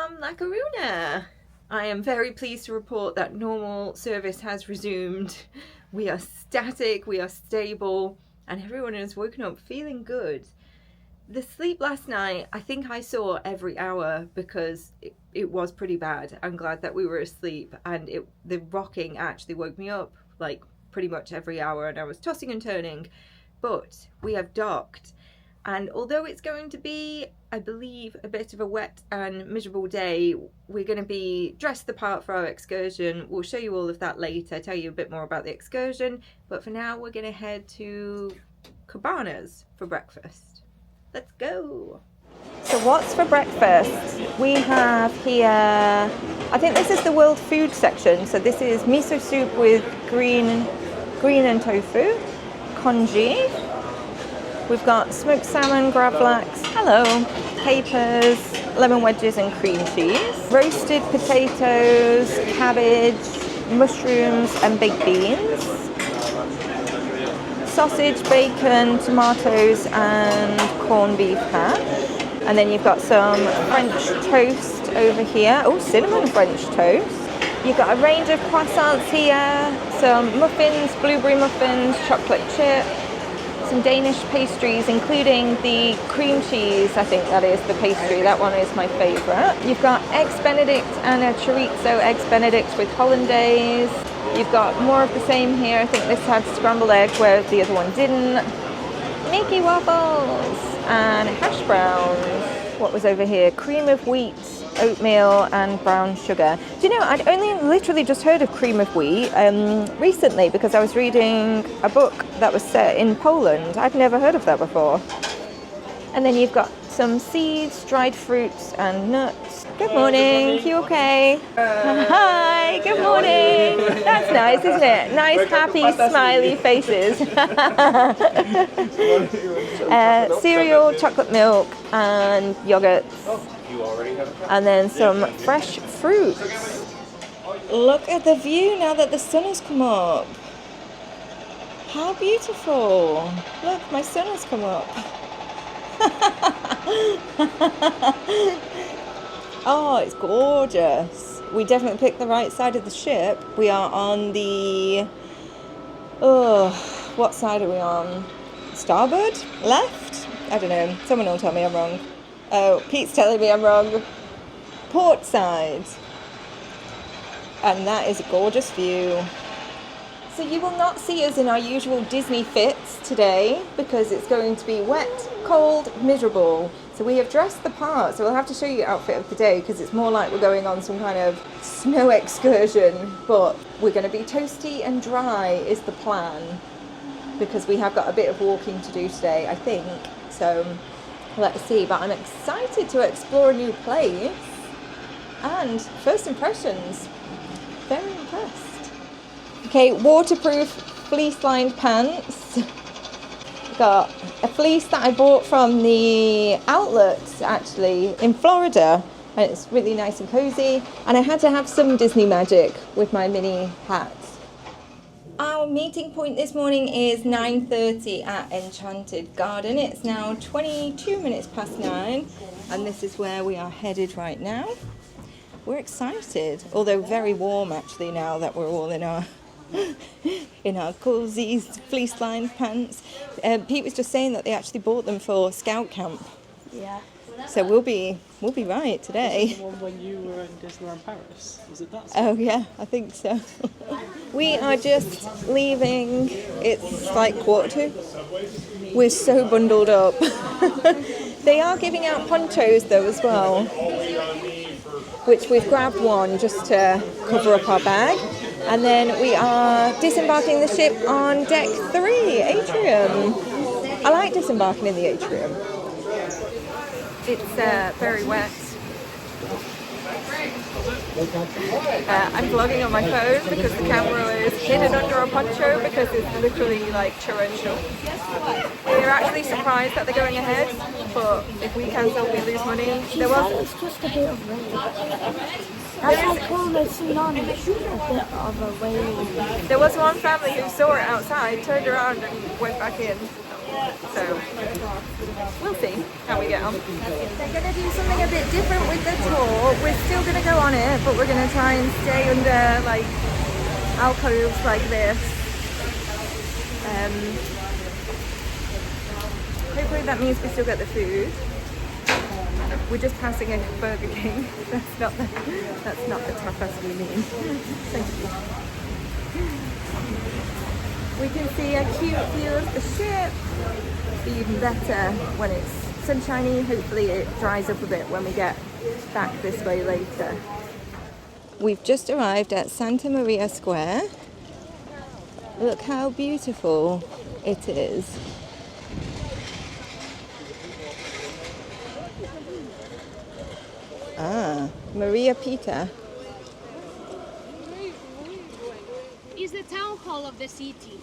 from La Coruna. I am very pleased to report that normal service has resumed. We are static, we are stable, and everyone has woken up feeling good. The sleep last night, I think I saw every hour because it was pretty bad. I'm glad that we were asleep, and the rocking actually woke me up like pretty much every hour, and I was tossing and turning. But we have docked, and although it's going to be, I believe, a bit of a wet and miserable day, we're going to be dressed the part for our excursion. We'll show you all of that later, tell you a bit more about the excursion, but for now we're going to head to Cabana's for breakfast. Let's go. So what's for breakfast? We have here, I think this is the world food section. So this is miso soup with green and tofu, congee. We've got smoked salmon, gravlax, hello, capers, lemon wedges and cream cheese, roasted potatoes, cabbage, mushrooms and baked beans, sausage, bacon, tomatoes and corned beef hash. And then you've got some French toast over here. Oh, cinnamon French toast. You've got a range of croissants here, some muffins, blueberry muffins, chocolate chip, some Danish pastries, including the cream cheese. I think that is the pastry. That one is my favourite. You've got eggs Benedict and a chorizo eggs Benedict with hollandaise. You've got more of the same here. I think this had scrambled egg, whereas the other one didn't. Mickey waffles and hash browns. What was over here? Cream of wheat, oatmeal and brown sugar. Do you know, I'd only literally just heard of cream of wheat recently because I was reading a book that was set in Poland. I'd never heard of that before. And then you've got some seeds, dried fruits and nuts. Good morning, you okay? Hi, good morning. That's nice, isn't it? Nice, happy, smiley faces. Cereal, chocolate milk and yogurts. And then some fresh fruits. Look at the view now that the sun has come up. How beautiful. Look, my sun has come up. Oh, it's gorgeous. We definitely picked the right side of the ship. We are on the... Oh, what side are we on? Starboard? Left? I don't know. Someone will tell me I'm wrong. Oh, Pete's telling me I'm wrong. Port side. And that is a gorgeous view. So you will not see us in our usual Disney fits today because it's going to be wet, cold, miserable. So we have dressed the part, so we'll have to show you outfit of the day because it's more like we're going on some kind of snow excursion, but we're going to be toasty and dry is the plan because we have got a bit of walking to do today, I think. So let's see, but I'm excited to explore a new place and first impressions, very impressed. Okay, waterproof fleece-lined pants. Got a fleece that I bought from the outlets actually in Florida, and it's really nice and cozy. And I had to have some Disney magic with my mini hat. Our meeting point this morning is 9:30 at Enchanted Garden. It's now 22 minutes past 9, and this is where we are headed right now. We're excited, although very warm actually now that we're all in our cozy fleece-lined pants. Pete was just saying that they actually bought them for scout camp. Yeah. So we'll be right today. This is the one when you were in Disneyland Paris. Was it that? Oh yeah, I think so. We are just leaving. It's like 1:45. We're so bundled up. They are giving out ponchos though as well, which we've grabbed one just to cover up our bag. And then we are disembarking the ship on deck 3, atrium. I like disembarking in the atrium. It's very wet. I'm vlogging on my phone because the camera is hidden under a poncho because it's literally like torrential. We're actually surprised that they're going ahead, but if we cancel we lose money. It's just a bit of rain. That's how cold the tsunami is, a bit of a wave. There was one family who saw it outside, turned around and went back in. So we'll see how we go. They're going to do something a bit different with the tour. We're still going to go on it, but we're going to try and stay under like alcoves like this. Hopefully that means we still get the food. We're just passing a Burger King. That's not the tapas we mean. Thank you. We can see a cute view of the ship. It'll be even better when it's sunshiny. Hopefully it dries up a bit when we get back this way later. We've just arrived at Santa Maria Square. Look how beautiful it is. Ah, Maria Pita. Is the town hall of the city.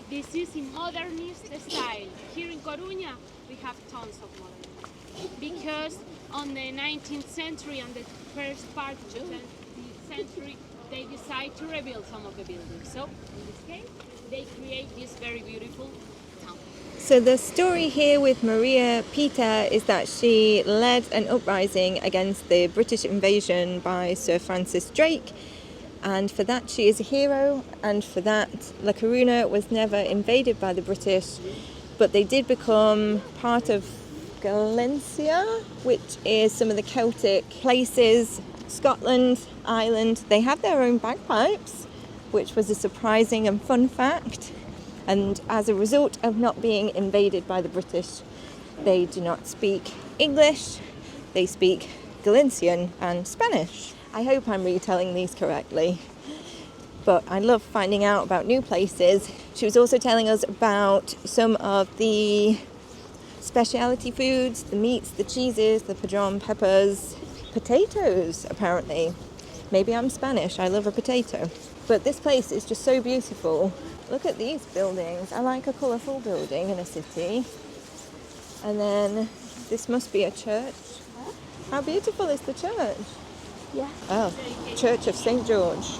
This is in modernist style. Here in Coruna, we have tons of modern. Because on the 19th century and the first part of the 20th century, they decide to rebuild some of the buildings. So, in this case, they create this very beautiful town. So the story here with Maria Pita is that she led an uprising against the British invasion by Sir Francis Drake, and for that she is a hero, and for that La Coruna was never invaded by the British, but they did become part of Galicia, which is some of the Celtic places, Scotland, Ireland. They have their own bagpipes, which was a surprising and fun fact. And as a result of not being invaded by the British, they do not speak English, they speak Galician and Spanish. I hope I'm retelling these correctly, but I love finding out about new places. She was also telling us about some of the specialty foods, the meats, the cheeses, the padron peppers, potatoes apparently. Maybe I'm Spanish, I love a potato. But this place is just so beautiful. Look at these buildings. I like a colourful building in a city. And then this must be a church. How beautiful is the church? Yeah. Oh, Church of St. George.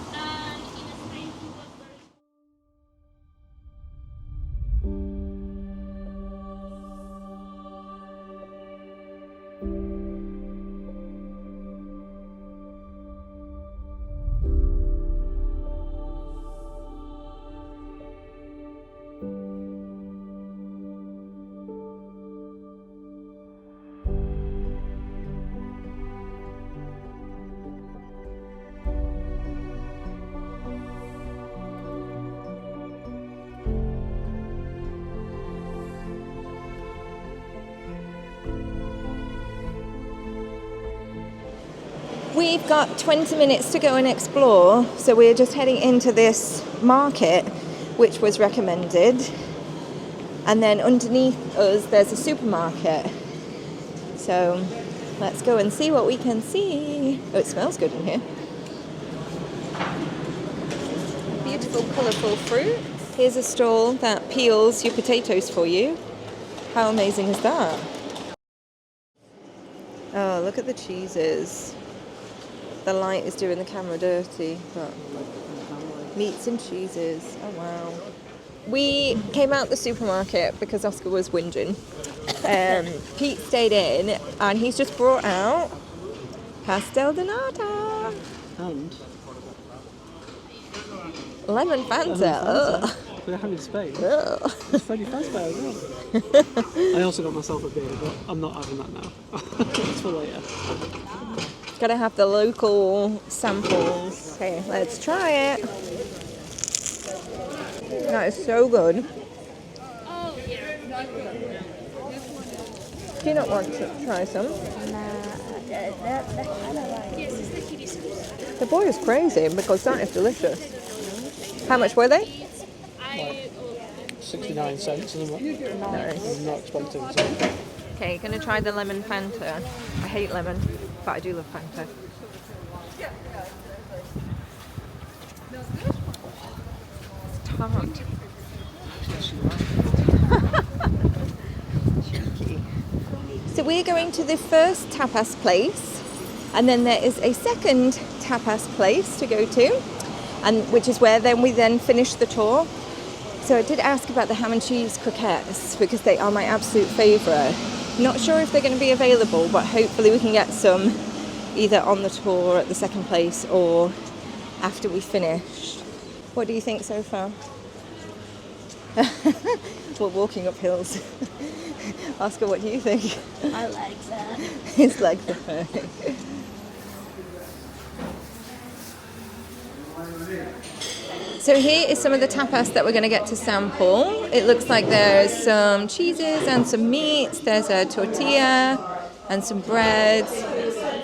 We've got 20 minutes to go and explore, so we're just heading into this market, which was recommended. And then underneath us, there's a supermarket. So let's go and see what we can see. Oh, it smells good in here. Beautiful, colourful fruit. Here's a stall that peels your potatoes for you. How amazing is that? Oh, look at the cheeses. The light is doing the camera dirty, but meats and cheeses. Oh wow. We came out the supermarket because Oscar was whinging. Pete stayed in and he's just brought out pastel de nata. And Lemon Fanta. we're having Spain. Ugh. It's Freddy Fazbear as well. I also got myself a beer, but I'm not having that now. It's for later. Gotta have the local samples. Okay, let's try it. That is so good. Oh, yeah. Do you not want to try some? Yes, it's the hibiscus. The boy is crazy because that is delicious. How much were they? 69 cents and Nice. not expensive. So. Okay, gonna try the lemon Fanta. I hate lemon, but I do love Fanta. It's tart. Cheeky. So we're going to the first tapas place, and then there is a second tapas place to go to, and which is where we then finish the tour. So I did ask about the ham and cheese croquettes because they are my absolute favourite. Not sure if they're going to be available, but hopefully we can get some either on the tour at the second place or after we finish. What do you think so far? We're walking up hills. Oscar, what do you think? My legs are. His legs are hurting. So here is some of the tapas that we're going to get to sample. It looks like there's some cheeses and some meats. There's a tortilla and some bread.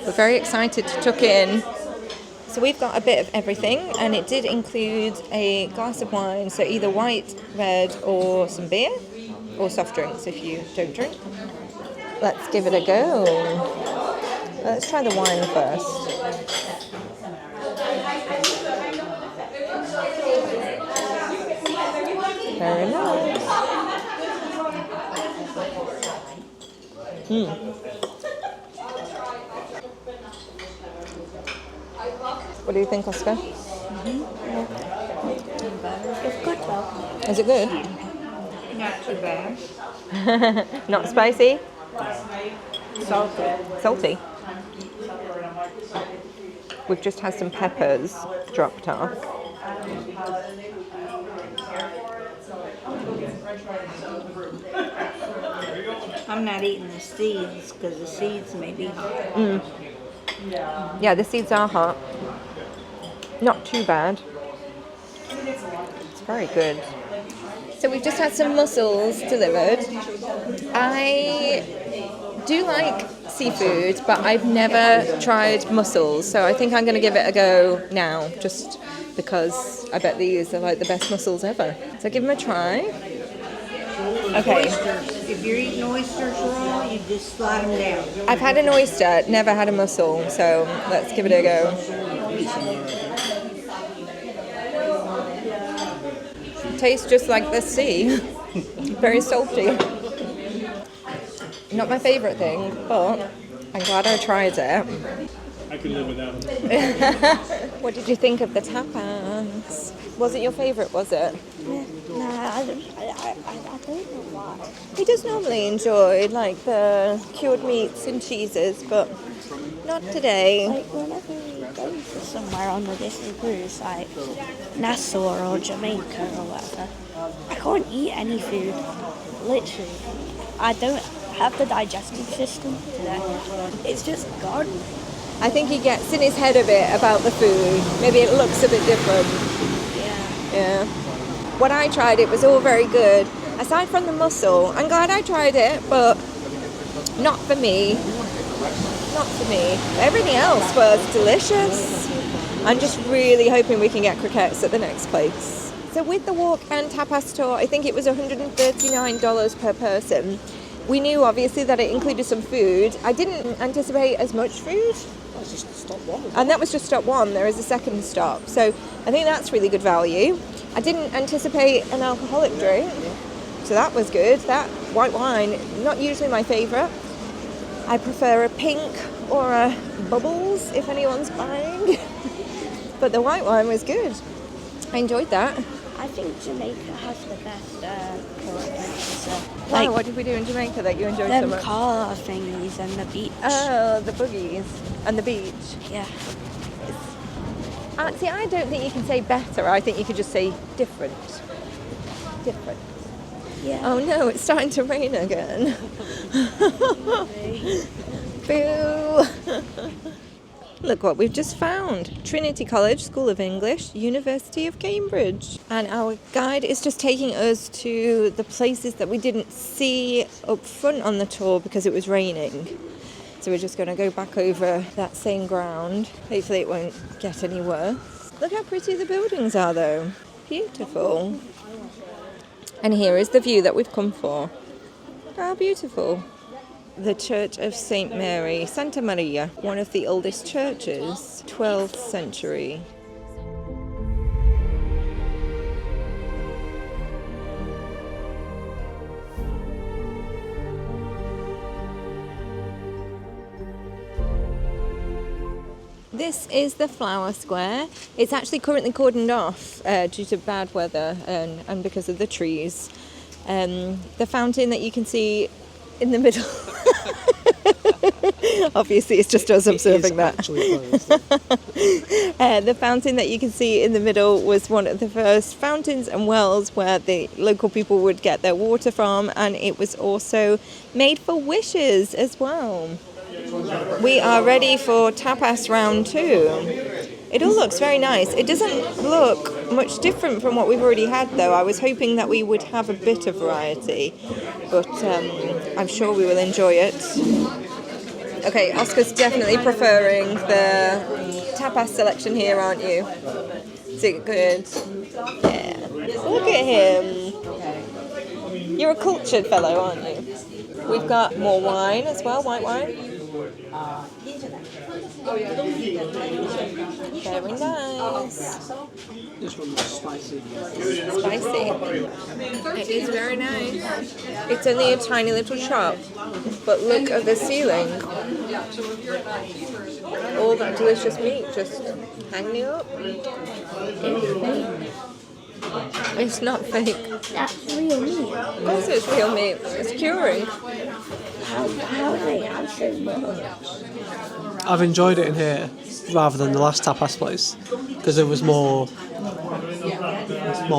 We're very excited to tuck in. So we've got a bit of everything, and it did include a glass of wine, so either white, red, or some beer, or soft drinks if you don't drink. Let's give it a go. Let's try the wine first. Very nice. What do you think, Oscar? It's good though. Is it good? Not too bad. Not spicy? Salty. Salty? We've just had some peppers dropped off. I'm not eating the seeds because the seeds may be hot. Yeah, the seeds are hot. Not too bad. It's very good. So we've just had some mussels delivered. I do like seafood, but I've never tried mussels, so I think I'm going to give it a go now, just because I bet these are like the best mussels ever. So give them a try. Okay. Oysters. If you're eating oysters raw, you just slide them down. I've had an oyster, never had a mussel, so let's give it a go. Tastes just like the sea. Very salty. Not my favourite thing, but I'm glad I tried it. I could live without them. What did you think of the tapas? Was it your favourite, was it? No, I don't know why. He does normally enjoy like the cured meats and cheeses, but not today. Like whenever we go to somewhere on the Disney cruise, like Nassau or Jamaica or whatever, I can't eat any food. Literally, I don't have the digestive system today. It's just gone. I think he gets in his head a bit about the food. Maybe it looks a bit different. Yeah. When I tried it was all very good. Aside from the mussel, I'm glad I tried it, but not for me. Not for me. Everything else was delicious. I'm just really hoping we can get croquettes at the next place. So with the Walk and Tapas Tour, I think it was $139 per person. We knew obviously that it included some food. I didn't anticipate as much food. That's just stop one. And that was just stop one. There is a second stop. So I think that's really good value. I didn't anticipate an alcoholic drink. So that was good. That white wine, not usually my favourite. I prefer a pink or a bubbles if anyone's buying. But the white wine was good. I enjoyed that. I think Jamaica has the best tour adventures. Why? What did we do in Jamaica that you enjoyed so them much? car thingies and the beach. Oh, the boogies and the beach. Yeah. See, I don't think you can say better. I think you could just say different. Different. Yeah. Oh no, it's starting to rain again. Boo! Look what we've just found. Trinity College, School of English, University of Cambridge. And our guide is just taking us to the places that we didn't see up front on the tour because it was raining. So we're just going to go back over that same ground. Hopefully it won't get any worse. Look how pretty the buildings are though. Beautiful. And here is the view that we've come for. How beautiful. The Church of St. Mary, Santa Maria, one of the oldest churches, 12th century. This is the flower square. It's actually currently cordoned off due to bad weather and because of the trees. The fountain that you can see in the middle Obviously, it's just us observing that. Actually closed. The fountain that you can see in the middle was one of the first fountains and wells where the local people would get their water from, and it was also made for wishes as well. We are ready for tapas round 2. It all looks very nice. It doesn't look much different from what we've already had, though. I was hoping that we would have a bit of variety, but I'm sure we will enjoy it. Okay, Oscar's definitely preferring the tapas selection here, aren't you? Is it good? Yeah. Look at him. You're a cultured fellow, aren't you? We've got more wine as well, white wine. Very nice. This one was spicy. Spicy. It is very nice. It's only a tiny little shop, but look at the ceiling. All that delicious meat just hanging up. It's not fake. That's real meat. Of course it's real meat. It's curing. How do they have so much? I've enjoyed it in here rather than the last tapas place because there was more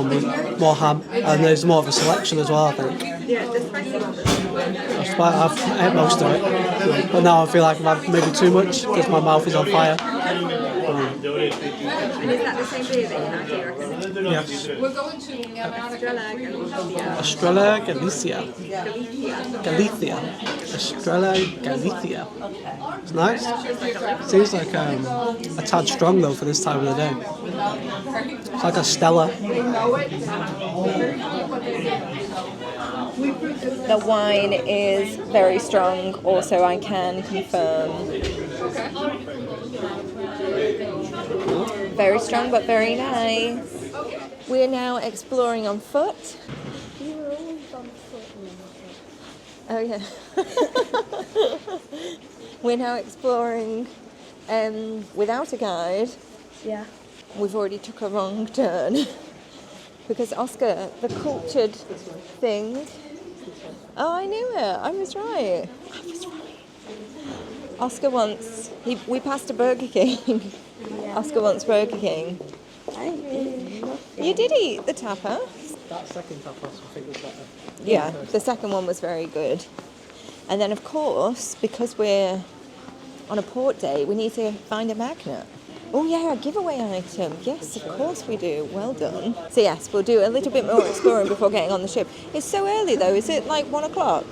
meat, more ham, and there's more of a selection as well, I think. I've ate most of it, but now I feel like I've had maybe too much because my mouth is on fire. And is that the same beer that you had here? Yes. We're going to Estrella Galicia. Estrella Galicia. It's nice. Seems like a tad strong though for this time of the day. It's like a Stella. The wine is very strong, also I can confirm. Very strong but very nice. We are now exploring on foot. You were always on foot. Oh yeah. We're now exploring without a guide. Yeah. We've already took a wrong turn because Oscar, the cultured thing. Oh, I knew it. I was right. Oscar wants. We passed a Burger King. Oscar wants Burger King. I didn't love it. You did eat the tapas. That second tapas I think was better. Yeah, the second one was very good. And then, of course, because we're on a port day, we need to find a magnet. Oh, yeah, a giveaway item. Yes, of course we do. Well done. So, yes, we'll do a little bit more exploring before getting on the ship. It's so early, though. Is it like 1 o'clock?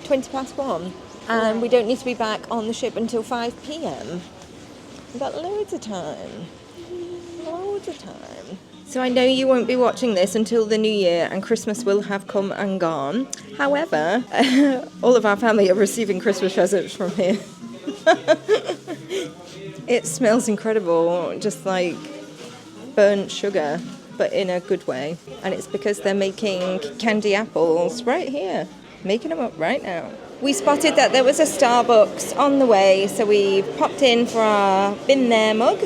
20 past 1. And we don't need to be back on the ship until 5 p.m. We've got loads of time. Loads of time. So I know you won't be watching this until the new year and Christmas will have come and gone. However, all of our family are receiving Christmas presents from here. It smells incredible, just like burnt sugar, but in a good way. And it's because they're making candy apples right here, making them up right now. We spotted that there was a Starbucks on the way, so we popped in for our Been There mug.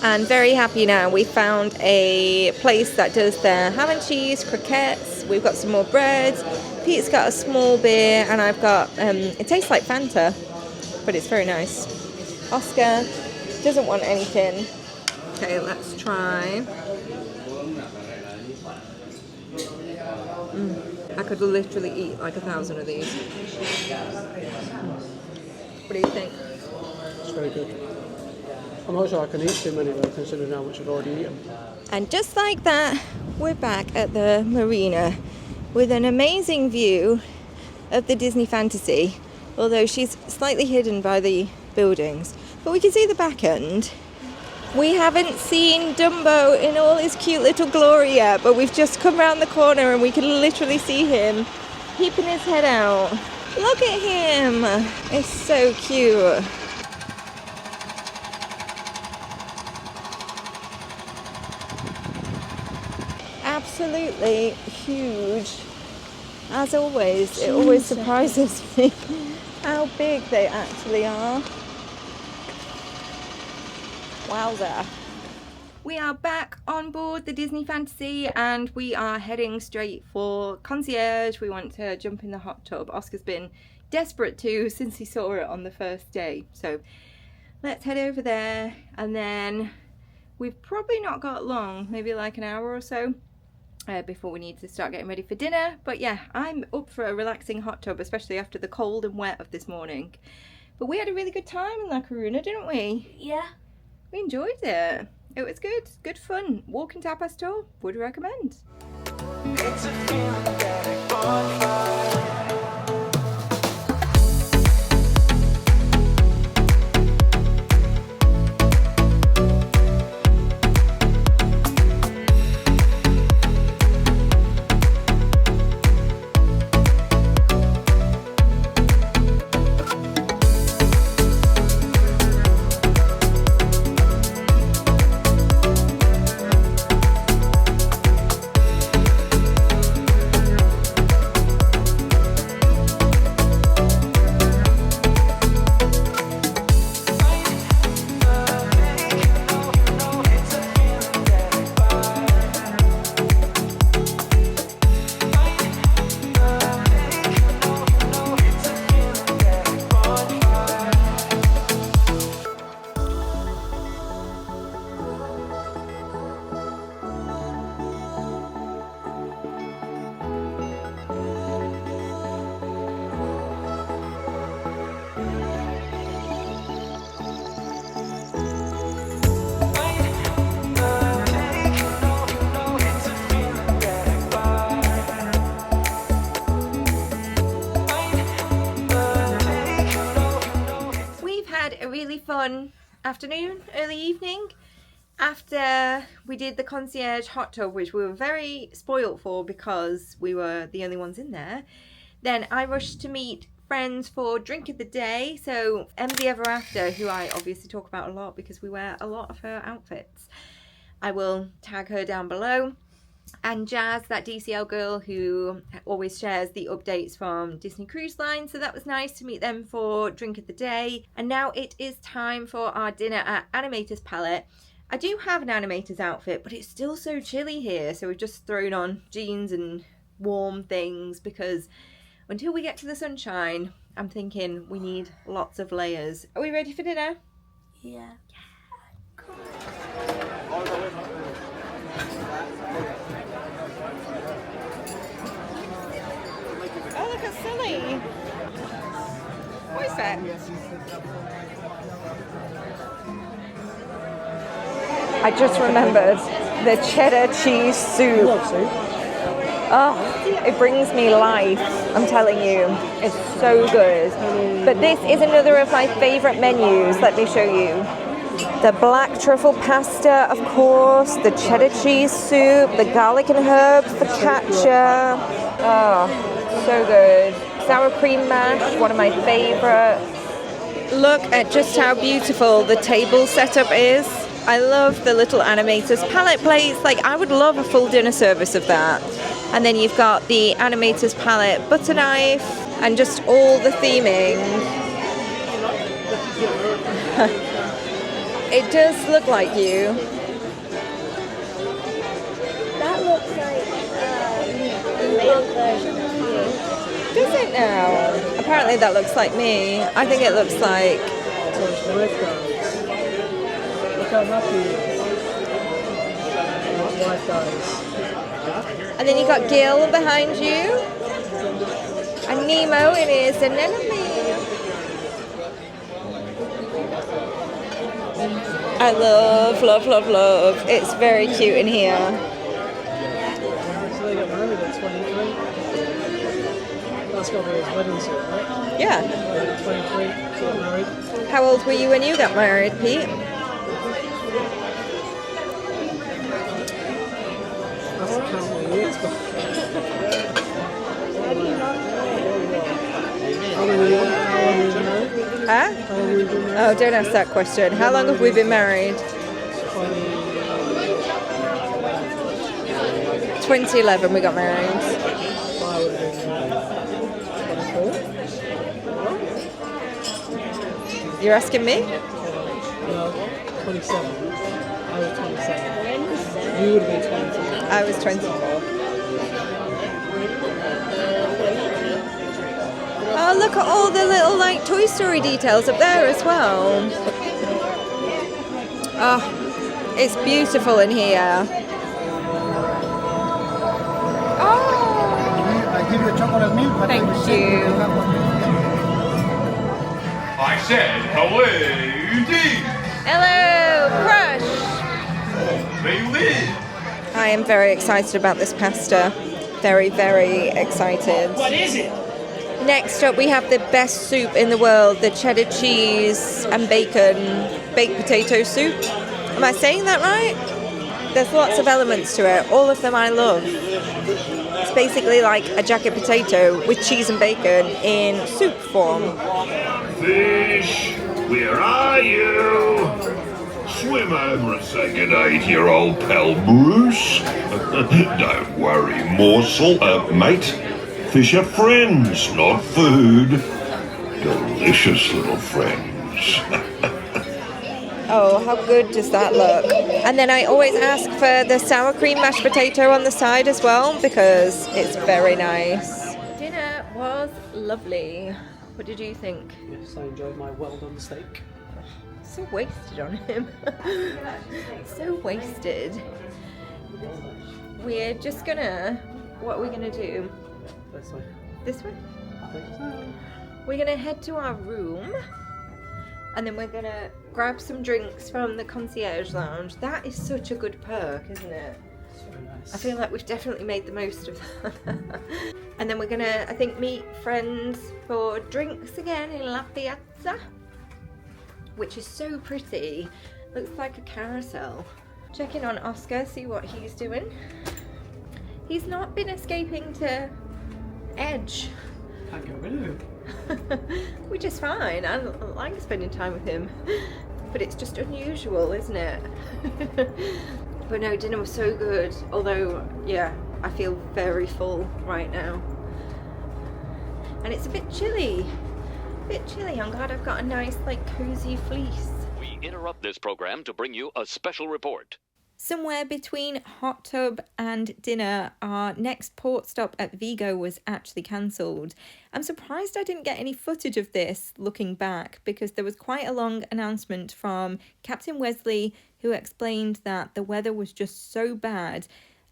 And very happy now. We found a place that does their ham and cheese, croquettes. We've got some more breads. Pete's got a small beer, and I've got, it tastes like Fanta, but it's very nice. Oscar doesn't want anything. Okay, let's try. I could literally eat like 1,000 of these. What do you think? It's very good. I'm not sure I can eat too many though, considering how much I've already eaten. And just like that, we're back at the marina with an amazing view of the Disney Fantasy, although she's slightly hidden by the buildings. But we can see the back end. We haven't seen Dumbo in all his cute little glory yet, but we've just come round the corner and we can literally see him peeping his head out. Look at him! It's so cute. Absolutely huge. As always, it always surprises me how big they actually are. Wowza. We are back on board the Disney Fantasy and we are heading straight for Concierge. We want to jump in the hot tub. Oscar's been desperate to since he saw it on the first day. So let's head over there, and then we've probably not got long, maybe like an hour or so before we need to start getting ready for dinner. But yeah, I'm up for a relaxing hot tub, especially after the cold and wet of this morning. But we had a really good time in La Coruna, didn't we? Yeah. We enjoyed it. It was good. Good fun. Walk and Tapas Tour. Would recommend. It's a feeling that a bonfire. Fun afternoon, early evening. After we did the Concierge hot tub, which we were very spoilt for because we were the only ones in there, then I rushed to meet friends for drink of the day. So Emily Ever After, who I obviously talk about a lot because we wear a lot of her outfits, I will tag her down below. And Jazz, that DCL girl who always shares the updates from Disney Cruise Line. So that was nice to meet them for drink of the day. And now it is time for our dinner at Animator's Palette. I do have an Animator's outfit, but it's still so chilly here. So we've just thrown on jeans and warm things because until we get to the sunshine, I'm thinking we need lots of layers. Are we ready for dinner? Yeah. Cool. Oh, look at Silly. What is that? I just remembered the cheddar cheese soup. Oh, it brings me life. I'm telling you, it's so good. But this is another of my favorite menus. Let me show you. The black truffle pasta, of course, the cheddar cheese soup, the garlic and herb focaccia. Oh. So good. Sour cream mash, one of my favorites. Look at just how beautiful the table setup is. I love the little Animator's Palette plates. Like, I would love a full dinner service of that. And then you've got the Animator's Palette butter knife and just all the theming. It does look like you. That looks like the male version. Does it now? Apparently that looks like me. I think it looks like... Look how happy he is. His wife dies. And then you got Gil behind you. And Nemo in his anemone. I love, love, love, love. It's very cute in here. So they got married at 23. That's got to be his wedding suit, right? Yeah. 23, got married. How old were you when you got married, Pete? I have to count my years, but... How long have you been married? Huh? How long have you been married? Oh, don't ask that question. How long have we been married? 2011 we got married. You're asking me? No, 27. I was 27. You would have been 24. I was 24. Oh, look at all the little like Toy Story details up there as well. Oh, it's beautiful in here. I give you a chocolate milk. But Thank you. I said, ladies, Hello, Crush. they live. I am very excited about this pasta. Very, very excited. What is it? Next up, we have the best soup in the world, the cheddar cheese and bacon baked potato soup. Am I saying that right? There's lots of elements to it. All of them I love. It's basically like a jacket potato with cheese and bacon in soup form. Fish, where are you? Swim over and say good day to your old pal Bruce. Don't worry, morsel, mate. Fish are friends, not food. Delicious little friends. Oh, how good does that look? And then I always ask for the sour cream mashed potato on the side as well because it's very nice. Dinner was lovely. What did you think? Yes, I enjoyed my well-done steak. So wasted on him. So wasted. We're just gonna... What are we gonna do? This way. This way? I think so. We're gonna head to our room and then we're gonna grab some drinks from the concierge lounge. That is such a good perk, isn't it? So nice. I feel like we've definitely made the most of that. And then we're gonna, I think, meet friends for drinks again in La Piazza, which is so pretty. Looks like a carousel. Checking on Oscar, see what he's doing. He's not been escaping to Edge. Can't get rid of him. Which is fine. I like spending time with him. But it's just unusual, isn't it? But no, dinner was so good. Although, yeah, I feel very full right now. And it's a bit chilly. I'm glad I've got a nice, like, cozy fleece. We interrupt this program to bring you a special report. Somewhere between hot tub and dinner, our next port stop at Vigo was actually cancelled. I'm surprised I didn't get any footage of this looking back because there was quite a long announcement from Captain Wesley who explained that the weather was just so bad.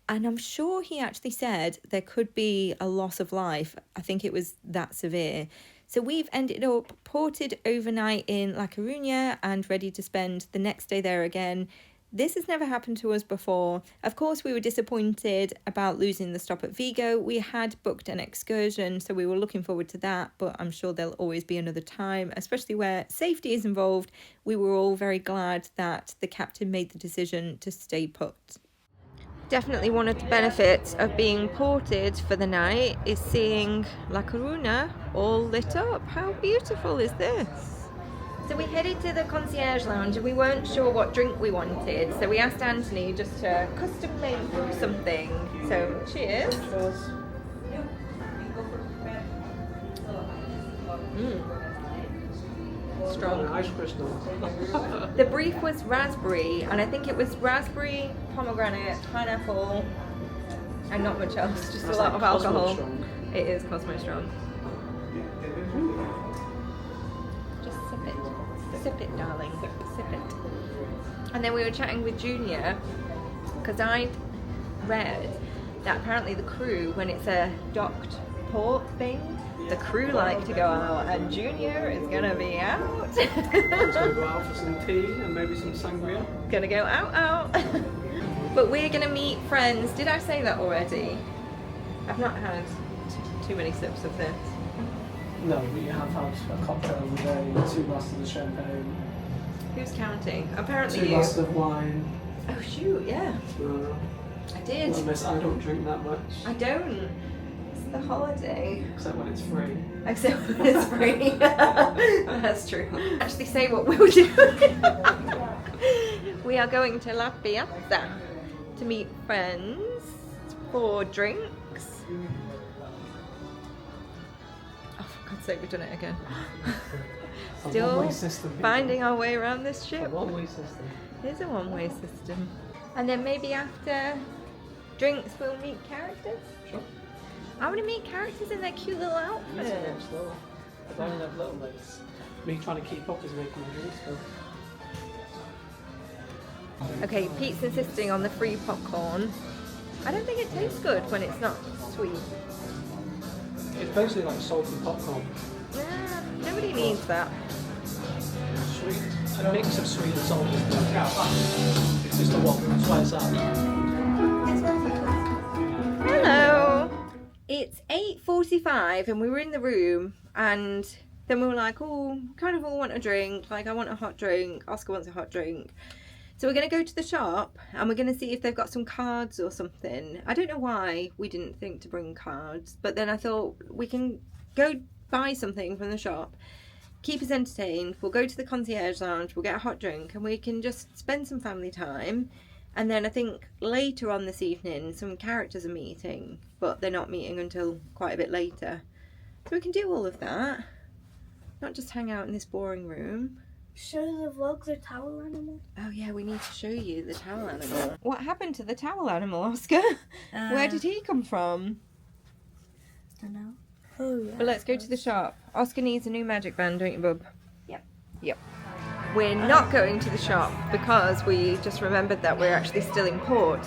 And I'm sure he actually said there could be a loss of life. I think it was that severe. So we've ended up ported overnight in La Coruna and ready to spend the next day there again. This has never happened to us before. Of course, we were disappointed about losing the stop at Vigo. We had booked an excursion, so we were looking forward to that, but I'm sure there'll always be another time, especially where safety is involved. We were all very glad that the captain made the decision to stay put. Definitely one of the benefits of being ported for the night is seeing La Coruna all lit up. How beautiful is this? So we headed to the concierge lounge and we weren't sure what drink we wanted, so we asked Anthony just to custom make something. So cheers. Strong. Ice crystal. The brief was raspberry, and I think it was raspberry, pomegranate, pineapple, and not much else, just That's a lot like of alcohol. Cosmo Strong. It is Cosmo Strong. Just sip it, darling, sip it. And then we were chatting with Junior, because I'd read that apparently the crew, when it's a docked port thing, the crew like to go out, and Junior is gonna be out. So we'll go out for some tea and maybe some sangria. Gonna go out. But we're gonna meet friends. Did I say that already? I've not had too many sips of this. No, but you have had a cocktail of the day, 2 glasses of champagne, Who's counting? Apparently 2 you. glasses of wine. Oh shoot, yeah. I did. I don't drink that much. I don't. It's the holiday. Except when it's free. Except when it's free. That's true. Actually say what we were doing. We are going to La Piazza to meet friends for drinks. Oh, for God's sake, we've done it again. Still one-way system, people. finding our way around this ship. A one-way system. It is a one-way system. And then maybe after drinks we'll meet characters? Sure. I want to meet characters in their cute little outfits. Slow. I don't have little legs. Me trying to keep up is making my drinks go. Okay, Pete's insisting on the free popcorn. I don't think it tastes good when it's not sweet. It's basically like salty popcorn. Yeah, nobody needs that. Sweet. A mix of sweet and salty. It's just a one. That's why it's that. Hello. It's 8:45 and we were in the room and then we were like, oh, kind of all want a drink. Like I want a hot drink. Oscar wants a hot drink. So we're going to go to the shop and we're going to see if they've got some cards or something. I don't know why we didn't think to bring cards, but then I thought we can go buy something from the shop, keep us entertained. We'll go to the concierge lounge, we'll get a hot drink and we can just spend some family time. And then I think later on this evening, some characters are meeting, but they're not meeting until quite a bit later. So we can do all of that, not just hang out in this boring room. Show the vlog the towel animal. Oh yeah, we need to show you the towel animal. What happened to the towel animal, Oscar? Where did he come from? I don't know. Oh yeah. But let's go to the shop. Oscar needs a new magic band, don't you, bub? Yep. Yep. We're not going to the shop because we just remembered that we're actually still in port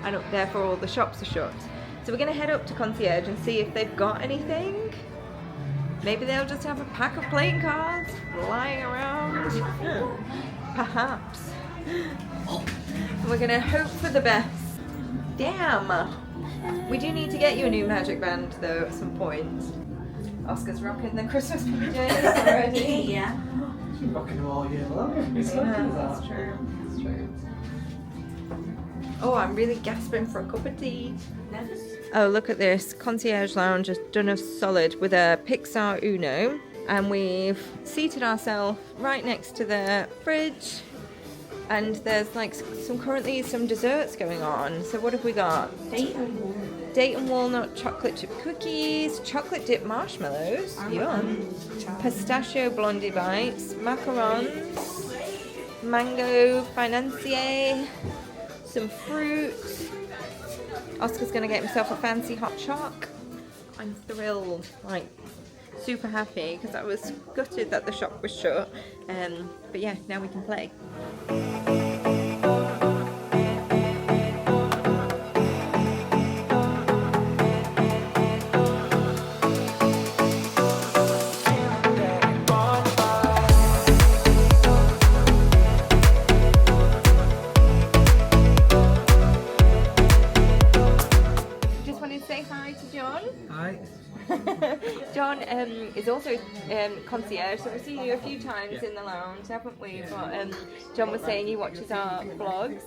and therefore all the shops are shut. So we're going to head up to Concierge and see if they've got anything. Maybe they'll just have a pack of playing cards lying around. Perhaps. We're going to hope for the best. Damn. We do need to get you a new magic band though at some point. Oscar's rocking the Christmas PJs already. Yeah. It's been rocking them all year long. It's That's true. That's true. Oh, I'm really gasping for a cup of tea. Oh, look at this. Concierge Lounge has done us solid with a Pixar Uno. And we've seated ourselves right next to the fridge. And there's like currently some desserts going on. So what have we got? Date and walnut chocolate chip cookies, chocolate dip marshmallows, yum. Pistachio blondie bites, macarons, mango financier, some fruit. Oscar's gonna get himself a fancy hot choc. I'm thrilled, like super happy because I was gutted that the shop was shut. But yeah, now we can play. John is also concierge, so we've seen you a few times in the lounge, haven't we? But John was saying he watches our vlogs,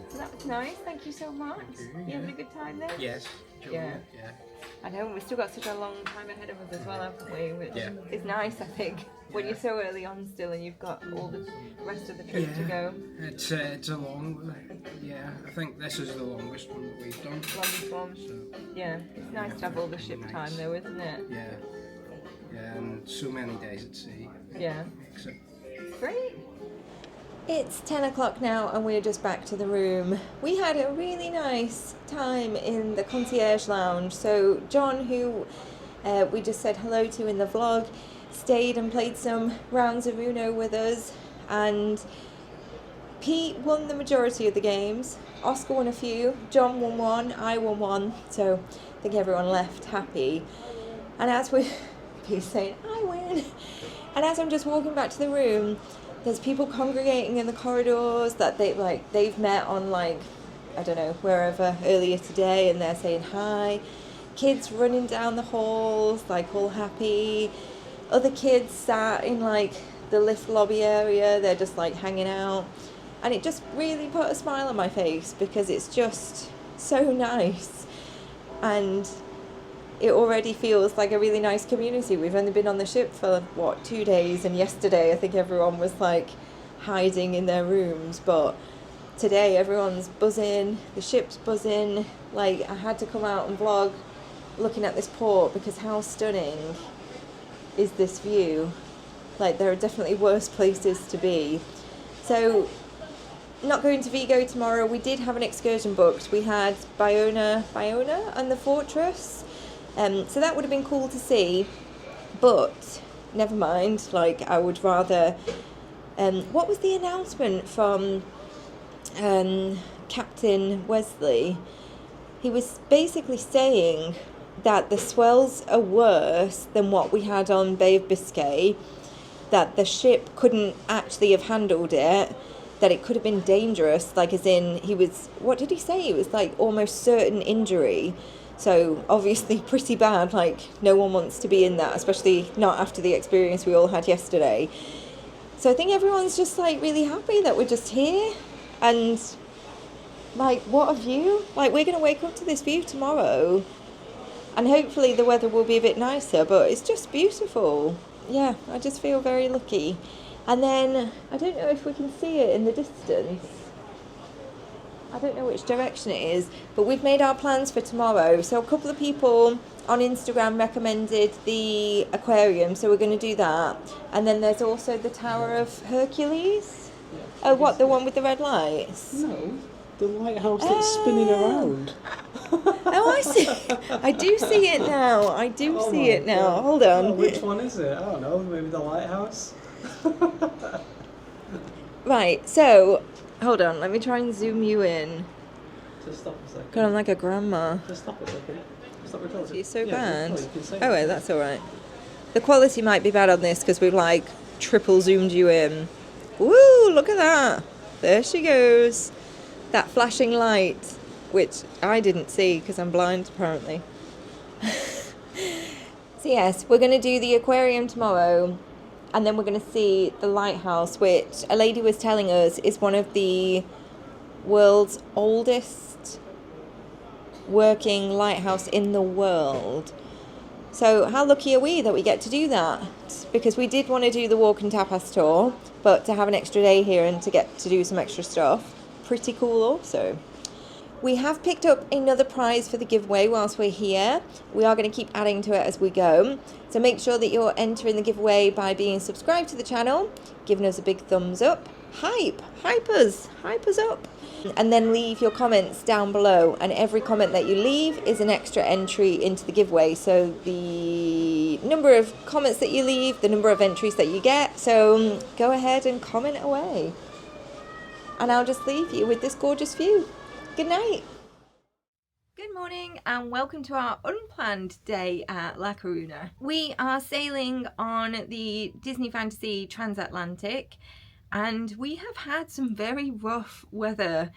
so that was nice. Thank you so much. You having a good time there? Yes. Yeah. I know, we've still got such a long time ahead of us as well, haven't we? Which is nice, I think, when you're so early on still and you've got all the rest of the trip to go. It's a long, I think this is the longest one that we've done. Longest one. So, yeah, it's nice to have all the ship time though, isn't it? Yeah, and so many days at sea. Yeah. So. Great. It's 10 o'clock now and we're just back to the room. We had a really nice time in the concierge lounge. So John, who we just said hello to in the vlog, stayed and played some rounds of Uno with us, and Pete won the majority of the games. Oscar won a few, John won one, I won one, so I think everyone left happy. And as Pete's saying, I win. And as I'm just walking back to the room, there's people congregating in the corridors that they've met on I don't know, wherever earlier today, and they're saying hi. Kids running down the halls, all happy. Other kids sat in the lift lobby area, they're just hanging out. And it just really put a smile on my face because it's just so nice. And it already feels like a really nice community. We've only been on the ship for 2 days, and yesterday I think everyone was hiding in their rooms, but today everyone's buzzing, the ship's buzzing. I had to come out and vlog looking at this port because how stunning is this view. There are definitely worse places to be. So not going to Vigo tomorrow. We did have an excursion booked. We had Bayona and the Fortress. So that would have been cool to see. But never mind. Like, I would rather... what was the announcement from Captain Wesley? He was basically saying that the swells are worse than what we had on Bay of Biscay, that the ship couldn't actually have handled it, that it could have been dangerous, like as in he was, what did he say? It was like almost certain injury. So obviously pretty bad, like no one wants to be in that, especially not after the experience we all had yesterday. So I think everyone's just like really happy that we're just here. And like, what a view. Like, we're going to wake up to this view tomorrow and hopefully the weather will be a bit nicer, but it's just beautiful. Yeah, I just feel very lucky. And then, I don't know if we can see it in the distance. I don't know which direction it is, but we've made our plans for tomorrow. So a couple of people on Instagram recommended the aquarium, so we're going to do that. And then there's also the Tower of Hercules. Oh, what, the one with the red lights? No, the lighthouse that's spinning around. Oh, I see. I do see it now. I do see it now. God. Hold on. Oh, which one is it? I don't know. Maybe the lighthouse. Right, so, hold on. Let me try and zoom you in. Just stop a second. God, I'm like a grandma. Just stop a second. Stop recording. It's so bad. Oh, wait, that's all right. The quality might be bad on this because we've like triple zoomed you in. Woo, look at that. There she goes. That flashing light, which I didn't see because I'm blind apparently. So yes, we're going to do the aquarium tomorrow, and then we're going to see the lighthouse, which a lady was telling us is one of the world's oldest working lighthouse in the world. So how lucky are we that we get to do that? Because we did want to do the Walk and Tapas Tour, but to have an extra day here and to get to do some extra stuff, pretty cool also. We have picked up another prize for the giveaway whilst we're here. We are going to keep adding to it as we go. So make sure that you're entering the giveaway by being subscribed to the channel, giving us a big thumbs up. Hype us up. And then leave your comments down below. And every comment that you leave is an extra entry into the giveaway. So the number of comments that you leave, the number of entries that you get. So go ahead and comment away. And I'll just leave you with this gorgeous view. Good night. Good morning and welcome to our unplanned day at La Coruna. We are sailing on the Disney Fantasy Transatlantic, and we have had some very rough weather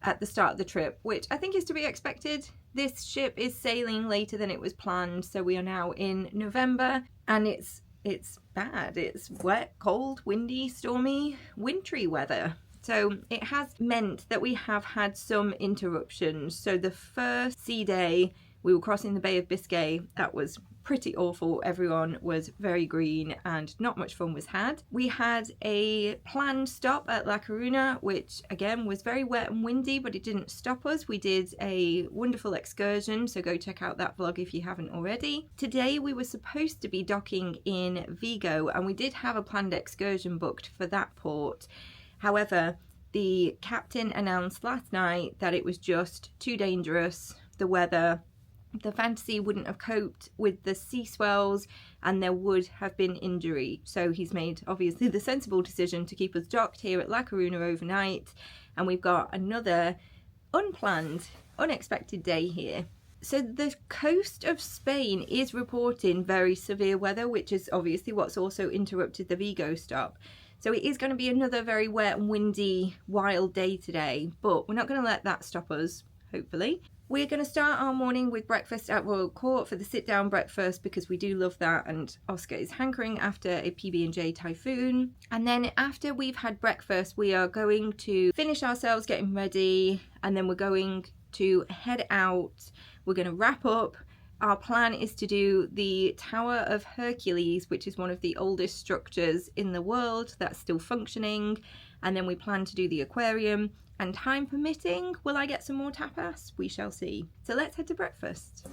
at the start of the trip, which I think is to be expected. This ship is sailing later than it was planned, so we are now in November and it's bad. It's wet, cold, windy, stormy, wintry weather. So it has meant that we have had some interruptions. So the first sea day, we were crossing the Bay of Biscay. That was pretty awful. Everyone was very green and not much fun was had. We had a planned stop at La Coruna, which again was very wet and windy, but it didn't stop us. We did a wonderful excursion, so go check out that vlog if you haven't already. Today we were supposed to be docking in Vigo, and we did have a planned excursion booked for that port. However, the captain announced last night that it was just too dangerous, the weather. The Fantasy wouldn't have coped with the sea swells and there would have been injury. So he's made obviously the sensible decision to keep us docked here at La Coruna overnight. And we've got another unplanned, unexpected day here. So the coast of Spain is reporting very severe weather, which is obviously what's also interrupted the Vigo stop. So it is going to be another very wet and windy, wild day today, but we're not going to let that stop us, hopefully. We're going to start our morning with breakfast at Royal Court for the sit-down breakfast because we do love that, and Oscar is hankering after a PB&J Typhoon. And then after we've had breakfast, we are going to finish ourselves getting ready, and then we're going to head out. We're going to wrap up. Our plan is to do the Tower of Hercules, which is one of the oldest structures in the world that's still functioning. And then we plan to do the aquarium. And time permitting, will I get some more tapas? We shall see. So let's head to breakfast.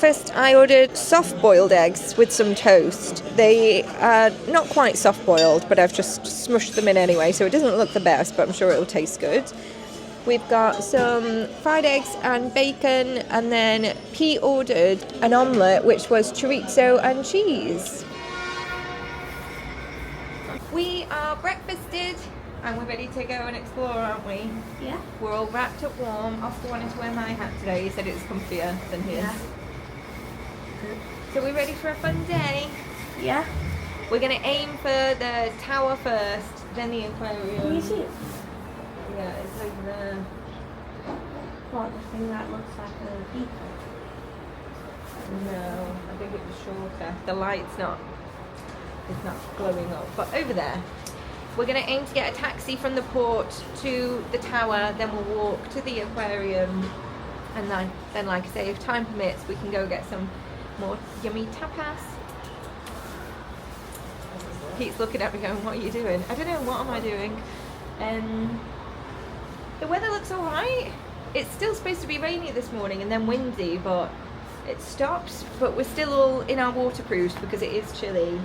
breakfast, I ordered soft-boiled eggs with some toast. They are not quite soft-boiled, but I've just smushed them in anyway, so it doesn't look the best, but I'm sure it'll taste good. We've got some fried eggs and bacon, and then Pete ordered an omelette, which was chorizo and cheese. We are breakfasted, and we're ready to go and explore, aren't we? Yeah. We're all wrapped up warm. Oscar wanted to wear my hat today. He said it was comfier than his. Yeah. So we're ready for a fun day. Yeah. We're going to aim for the tower first, then the aquarium. Can you see it? Yeah, it's over there. What, the thing that looks like a beaker? No, I think it was shorter. The light's not, it's not glowing up. But over there, we're going to aim to get a taxi from the port to the tower, then we'll walk to the aquarium, and then like I say, if time permits, we can go get some more yummy tapas. Pete's looking at me going, what are you doing? I don't know, what am I doing? The weather looks alright. It's still supposed to be rainy this morning and then windy, but it stops. But we're still all in our waterproofs because it is chilly.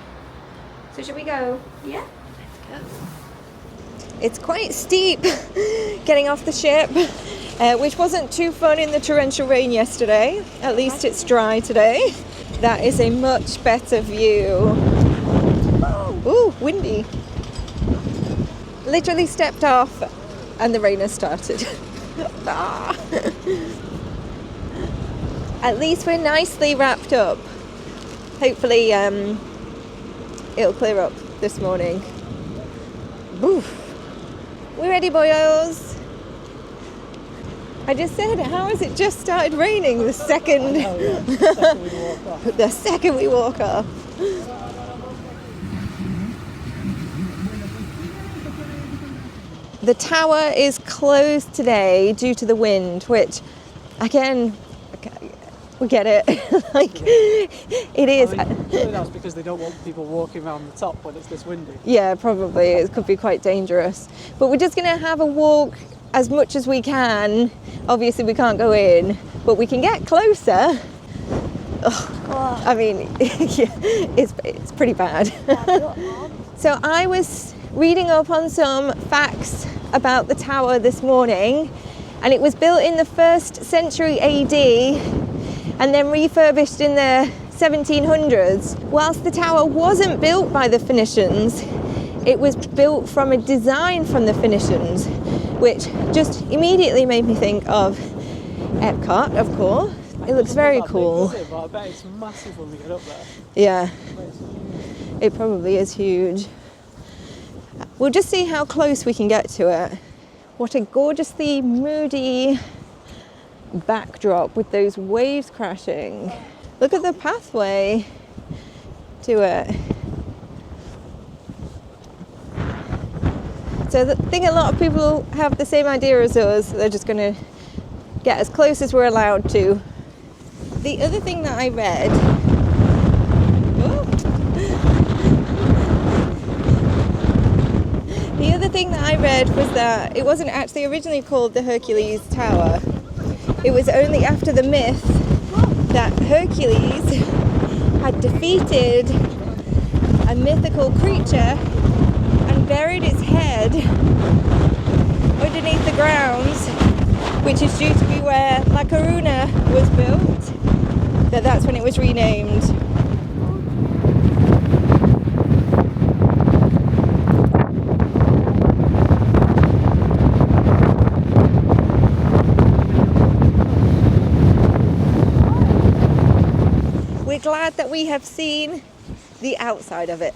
So should we go? Yeah. Let's go. It's quite steep getting off the ship, which wasn't too fun in the torrential rain yesterday. At least it's dry today. That is a much better view. Ooh, windy. Literally stepped off and the rain has started. At least we're nicely wrapped up. Hopefully it'll clear up this morning. Oof. We ready, boyos? I just said, how has it just started raining the second, the second we walk off? The tower is closed today due to the wind, which, again, we get it. Like, it is. I mean, that's because they don't want people walking around the top when it's this windy. Yeah, probably. It could be quite dangerous. But we're just going to have a walk as much as we can. Obviously, we can't go in, but we can get closer. Oh, I mean, yeah, it's pretty bad. So I was reading up on some facts about the tower this morning, and it was built in the 1st century AD and then refurbished in the 1700s. Whilst the tower wasn't built by the Phoenicians, it was built from a design from the Phoenicians, which just immediately made me think of Epcot, of course. It looks very cool. Big, but I bet it's massive when we get up there. Yeah, it probably is huge. We'll just see how close we can get to it. What a gorgeously moody backdrop with those waves crashing. Look at the pathway to it. So I think a lot of people have the same idea as us. They're just going to get as close as we're allowed to. The other thing that I read... The other thing that I read was that it wasn't actually originally called the Hercules Tower. It was only after the myth that Hercules had defeated a mythical creature and buried its head underneath the grounds, which is due to be where La Coruna was built, that's when it was renamed. We're glad that we have seen the outside of it.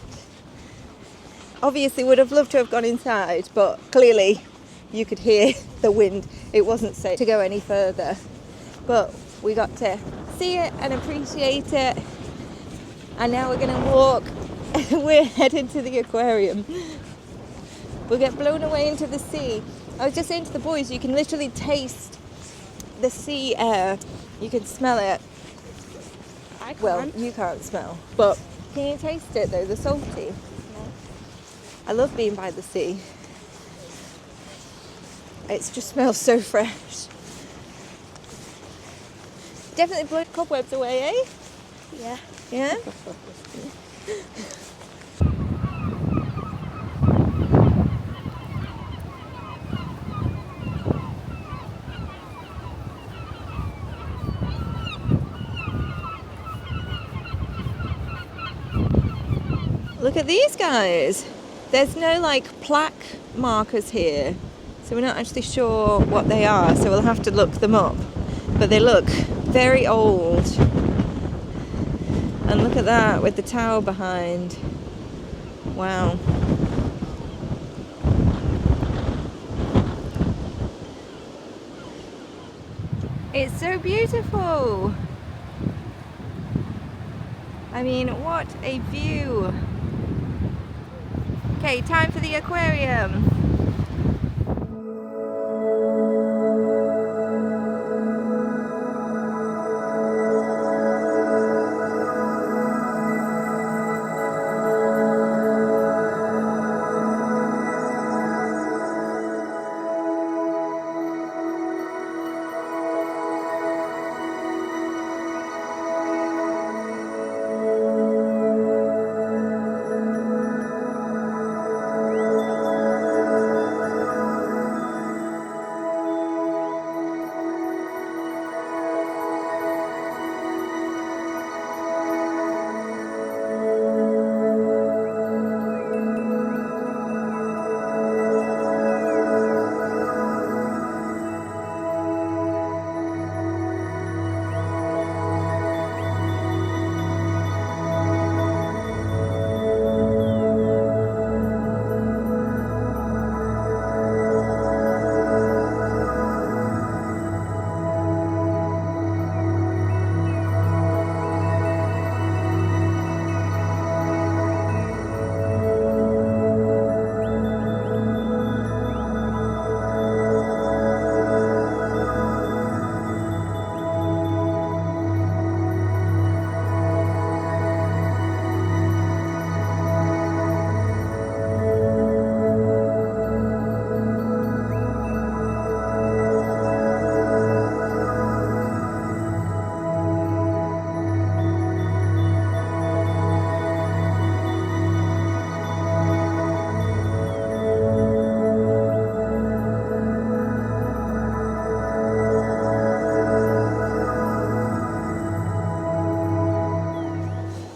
Obviously would have loved to have gone inside, but clearly you could hear the wind. It wasn't safe to go any further, but we got to see it and appreciate it, and now we're going to walk. We're headed to the aquarium. We'll get blown away into the sea. I was just saying to the boys, you can literally taste the sea air. You can smell it. I can't. Well, you can't smell, but can you taste it though, the salty? No. I love being by the sea. It just smells so fresh. Definitely blood cobwebs away, eh? Yeah. Yeah? Look at these guys. There's no like plaque markers here, so we're not actually sure what they are, so we'll have to look them up. But they look very old. And look at that with the tower behind. Wow. It's so beautiful. I mean, what a view. Okay, time for the aquarium.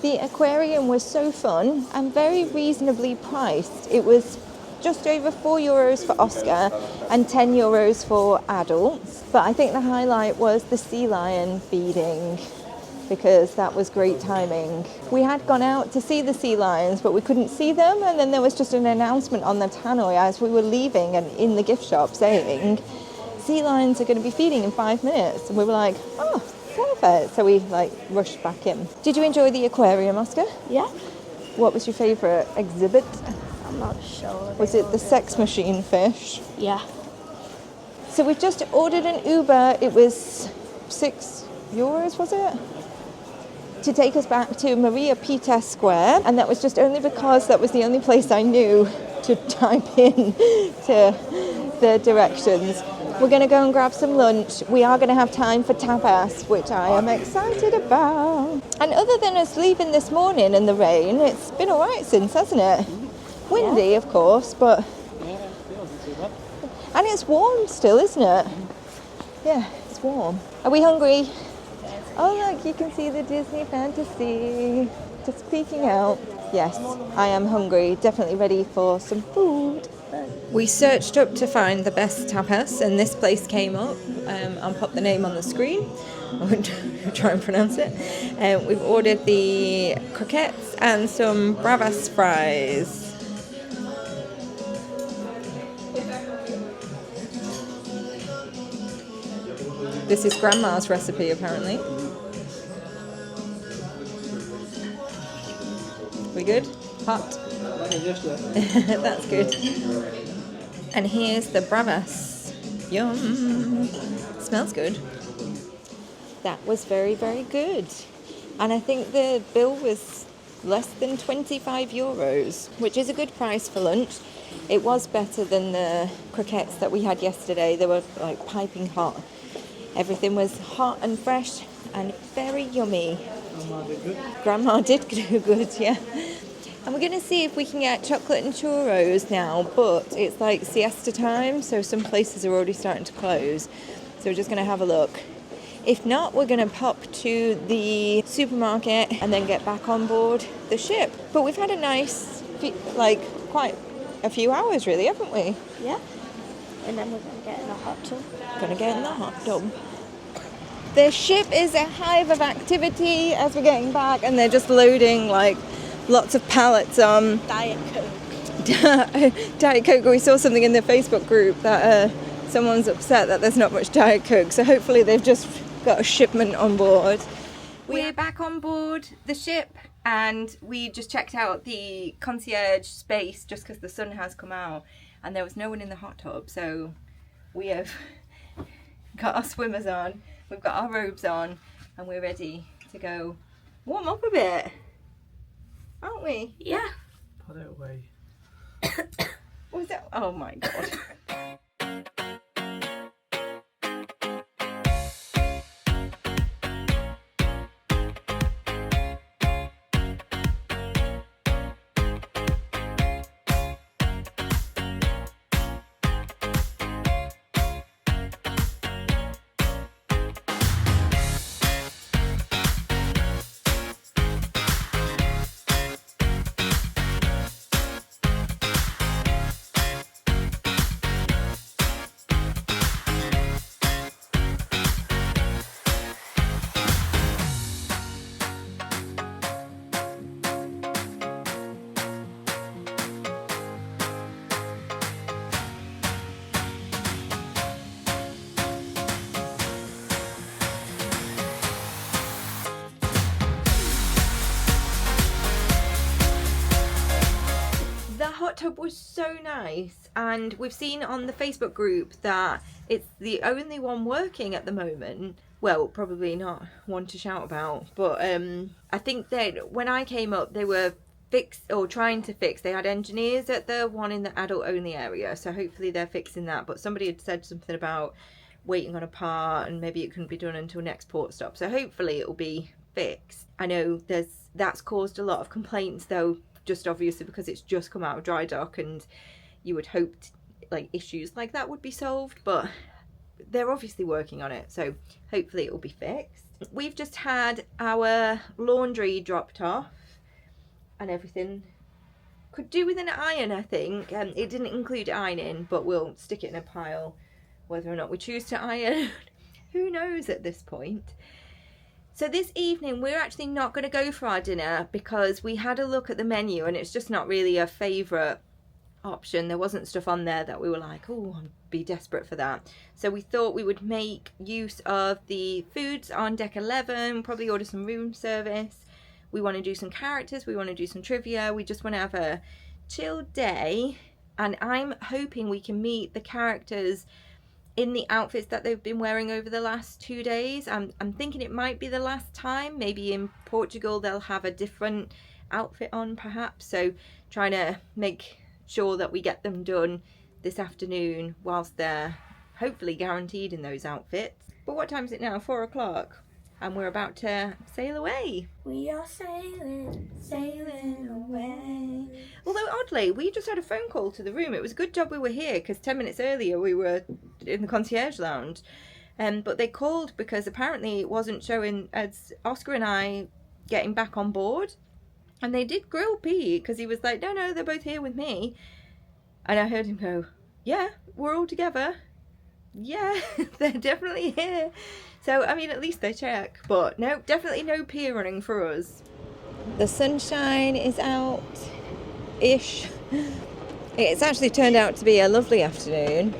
The aquarium was so fun and very reasonably priced. It was just over €4 for Oscar and €10 for adults. But I think the highlight was the sea lion feeding, because that was great timing. We had gone out to see the sea lions, but we couldn't see them, and then there was just an announcement on the tannoy as we were leaving and in the gift shop saying, sea lions are going to be feeding in 5 minutes. And we were like, oh, perfect. So we rushed back in. Did you enjoy the aquarium, Oscar? Yeah. What was your favourite exhibit? I'm not sure. Was it the sex machine fish? Yeah. So we've just ordered an Uber. It was €6, was it? To take us back to Maria Pita Square. And that was just only because that was the only place I knew to type in to the directions. We're going to go and grab some lunch. We are going to have time for tapas, which I am excited about. And other than us leaving this morning in the rain, it's been all right since, hasn't it? Windy, of course, but... And it's warm still, isn't it? Yeah, it's warm. Are we hungry? Oh, look, you can see the Disney Fantasy. Just peeking out. Yes, I am hungry. Definitely ready for some food. We searched up to find the best tapas, and this place came up. I'll pop the name on the screen. I won't try and pronounce it. We've ordered the croquettes and some bravas fries. This is Grandma's recipe, apparently. We good? Hot? That's good. And here's the bravas. Yum. Smells good. That was very, very good. And I think the bill was less than €25, which is a good price for lunch. It was better than the croquettes that we had yesterday. They were piping hot. Everything was hot and fresh and very yummy. Grandma did do good, yeah. And we're going to see if we can get chocolate and churros now, but it's like siesta time, so some places are already starting to close. So we're just going to have a look. If not, we're going to pop to the supermarket and then get back on board the ship. But we've had a nice, quite a few hours really, haven't we? Yeah. And then we're going to get in a hot tub. Going to get in the hot tub. The ship is a hive of activity as we're getting back, and they're just loading lots of pallets on Diet Coke. Diet Coke. We saw something in the Facebook group that someone's upset that there's not much Diet Coke, so hopefully they've just got a shipment on board. We're back on board the ship, and we just checked out the concierge space just because the sun has come out and there was no one in the hot tub, so we have got our swimmers on, we've got our robes on, and we're ready to go warm up a bit, aren't we? Yeah. Put it away. What was that? Oh my god. Hot tub was so nice, and we've seen on the Facebook group that it's the only one working at the moment. Well, probably not one to shout about, but I think that when I came up they were trying to fix. They had engineers at the one in the adult only area, so hopefully they're fixing that, but somebody had said something about waiting on a part and maybe it couldn't be done until next port stop, so hopefully it'll be fixed. I know that's caused a lot of complaints though, just obviously because it's just come out of dry dock, and you would hope issues like that would be solved, but they're obviously working on it, so hopefully it will be fixed. We've just had our laundry dropped off and everything. Could do with an iron, I think. It didn't include ironing, but we'll stick it in a pile. Whether or not we choose to iron, who knows at this point. So this evening we're actually not going to go for our dinner because we had a look at the menu and it's just not really a favourite option. There wasn't stuff on there that we were like, oh, I'd be desperate for that. So we thought we would make use of the foods on deck 11, probably order some room service. We want to do some characters, we want to do some trivia, we just want to have a chill day, and I'm hoping we can meet the characters in the outfits that they've been wearing over the last 2 days. I'm thinking it might be the last time. Maybe in Portugal they'll have a different outfit on perhaps, so trying to make sure that we get them done this afternoon whilst they're hopefully guaranteed in those outfits. But what time is it now? 4 o'clock, and we're about to sail away. We are sailing, sailing away. Although oddly, we just had a phone call to the room. It was a good job we were here because 10 minutes earlier we were in the concierge lounge. But they called because apparently it wasn't showing as Oscar and I getting back on board. And they did grill Pete because he was like, no, they're both here with me. And I heard him go, yeah, we're all together. Yeah, they're definitely here. So, I mean, at least they check. But no, definitely no pier running for us. The sunshine is out-ish. It's actually turned out to be a lovely afternoon.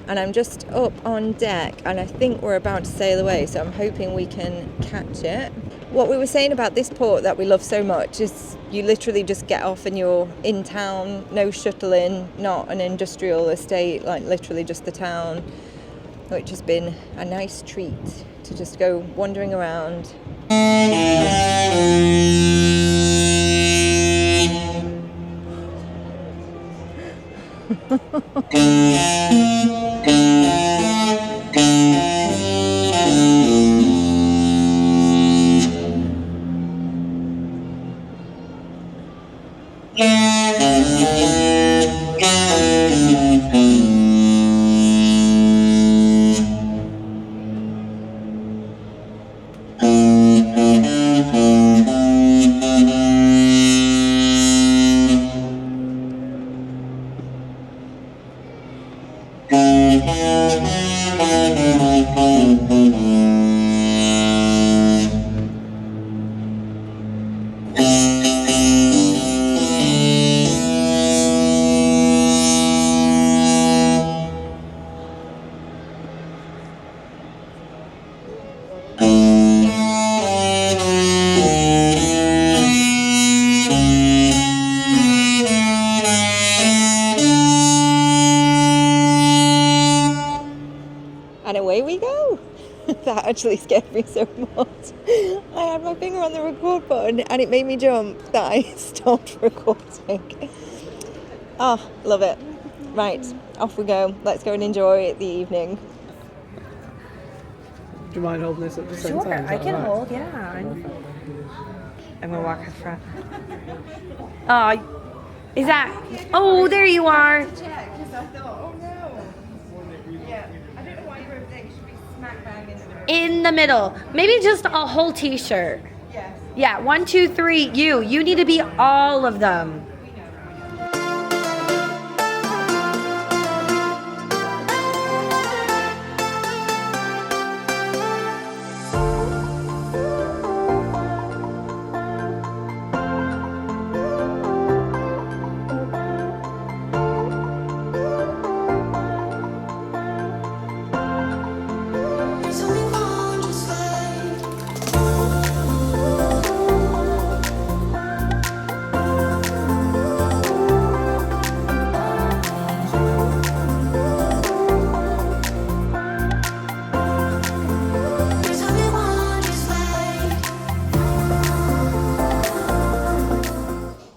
And I'm just up on deck and I think we're about to sail away. So I'm hoping we can catch it. What we were saying about this port that we love so much is you literally just get off and you're in town, no shuttling, not an industrial estate, like literally just the town, which has been a nice treat to just go wandering around. And away we go. That actually scared me so much. I had my finger on the record button and it made me jump that I stopped recording. Oh, love it. Right, off we go. Let's go and enjoy the evening. Do you mind holding this at the same time? Sure, I can hold, yeah. I'm gonna walk in front. Is that? Oh, there you are. Check, because I thought, oh no. Yeah, I don't know why you're over there. You should be smack bang in the middle. In the middle. Maybe just a whole t-shirt. Yes. Yeah, 1, 2, 3, you. You need to be all of them.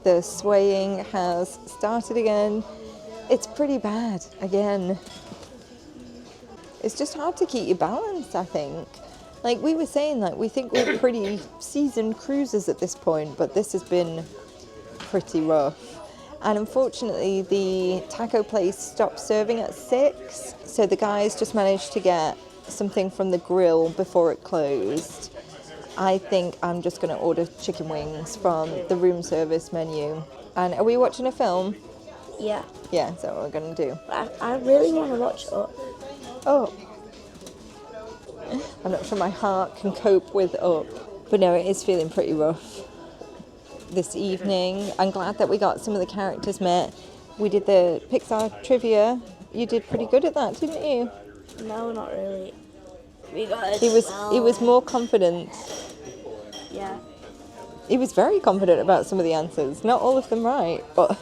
The swaying has started again. It's pretty bad again. It's just hard to keep you balanced, I think. Like we were saying, like we think we're pretty seasoned cruisers at this point, but this has been pretty rough. And unfortunately, the taco place stopped serving at 6, so the guys just managed to get something from the grill before it closed. I think I'm just going to order chicken wings from the room service menu. And are we watching a film? Yeah. Yeah, that's what we're going to do. I really want to watch Up. Oh. I'm not sure my heart can cope with Up. But no, it is feeling pretty rough this evening. I'm glad that we got some of the characters met. We did the Pixar trivia. You did pretty good at that, didn't you? No, not really. We got He was more confident. Yeah. He was very confident about some of the answers. Not all of them right, but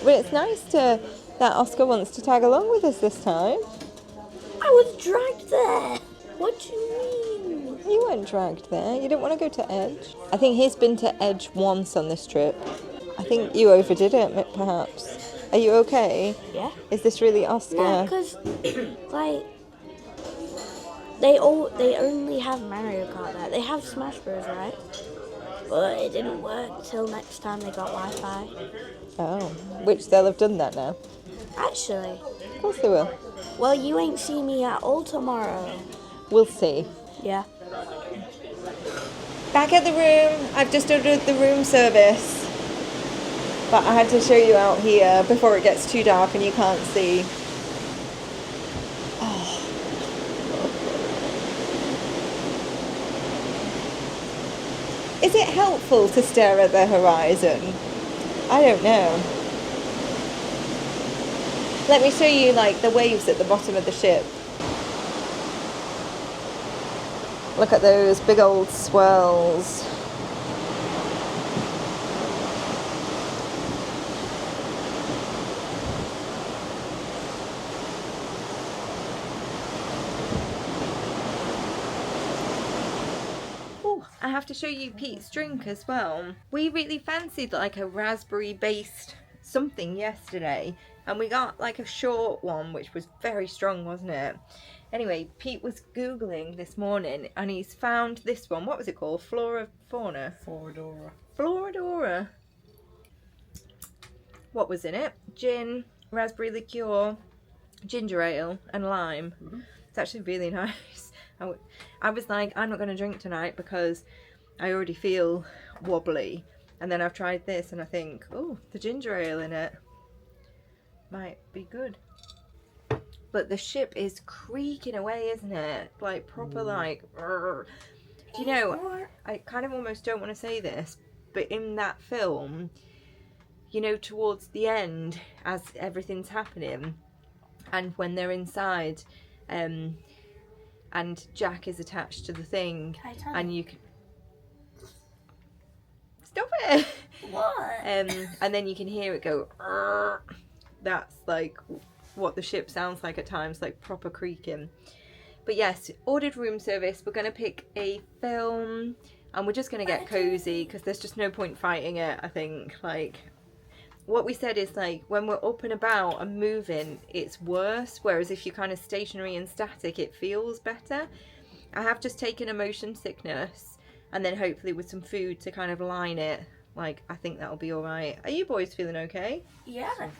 but it's nice that Oscar wants to tag along with us this time. I was dragged there. What do you mean? You weren't dragged there. You didn't want to go to Edge. I think he's been to Edge once on this trip. I think you overdid it, perhaps. Are you okay? Yeah. Is this really Oscar? Yeah, because like they only have Mario Kart there. They have Smash Bros, right? But it didn't work till next time they got Wi-Fi. Oh, which they'll have done that now. Actually. Of course they will. Well, you ain't see me at all tomorrow. We'll see. Yeah. Back at the room. I've just ordered the room service. But I had to show you out here before it gets too dark and you can't see. Oh. Is it helpful to stare at the horizon? I don't know. Let me show you like the waves at the bottom of the ship. Look at those big old swells. I have to show you Pete's drink as well. We really fancied like a raspberry based something yesterday and we got like a short one which was very strong, wasn't it? Anyway, Pete was Googling this morning and he's found this one. What was it called? Floradora. what was in it. Gin, raspberry liqueur, ginger ale and lime. It's actually really nice. I was like, I'm not going to drink tonight because I already feel wobbly. And then I've tried this and I think, oh, the ginger ale in it might be good. But the ship is creaking away, isn't it? Like proper like, do you know, I kind of almost don't want to say this, but in that film, you know, towards the end, as everything's happening, and when they're inside, and Jack is attached to the thing, and you can... Stop it! What? And then you can hear it go, that's like what the ship sounds like at times, like proper creaking. But yes, ordered room service. We're going to pick a film, and we're just going to get cozy, because there's just no point fighting it, I think. Like, what we said is, like, when we're up and about and moving, it's worse, whereas if you're kind of stationary and static, it feels better. I have just taken a motion sickness, and then hopefully with some food to kind of line it, like, I think that'll be alright. Are you boys feeling okay? Yeah, okay.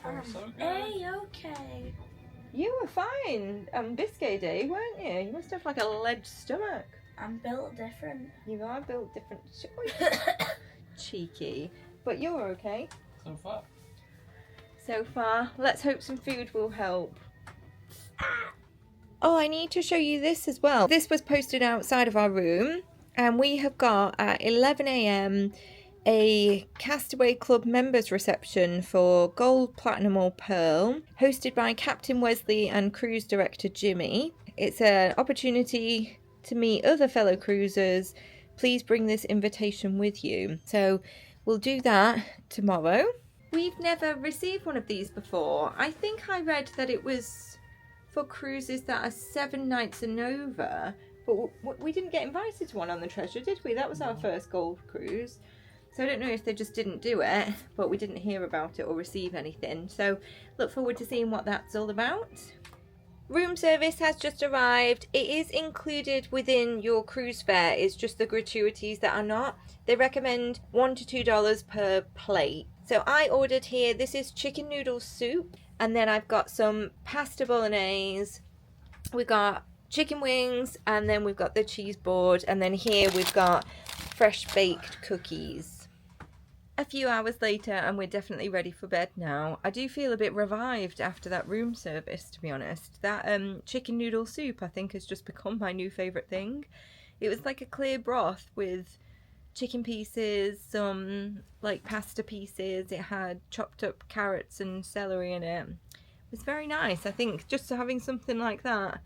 You were fine on Biscay Day, weren't you? You must have like a lead stomach. I'm built different. You are built different. Cheeky. But you're okay. So far. So far. Let's hope some food will help. Oh, I need to show you this as well. This was posted outside of our room, and we have got at 11 AM a Castaway Club members reception for Gold, Platinum or Pearl, hosted by Captain Wesley and cruise director Jimmy. It's an opportunity to meet other fellow cruisers. Please bring this invitation with you. So we'll do that tomorrow. We've never received one of these before. I think I read that it was for cruises that are 7 nights and over, but we didn't get invited to one on the Treasure, did we? That was our first Gold cruise. So I don't know if they just didn't do it, but we didn't hear about it or receive anything. So look forward to seeing what that's all about. Room service has just arrived. It is included within your cruise fare. It's just the gratuities that are not. They recommend $1 to $2 per plate. So I ordered here, this is chicken noodle soup. And then I've got some pasta bolognese. We've got chicken wings, and then we've got the cheese board. And then here we've got fresh baked cookies. A few hours later, and we're definitely ready for bed now. I do feel a bit revived after that room service, to be honest. That chicken noodle soup, I think, has just become my new favourite thing. It was like a clear broth with chicken pieces, some like pasta pieces. It had chopped up carrots and celery in it. It was very nice. I think just having something like that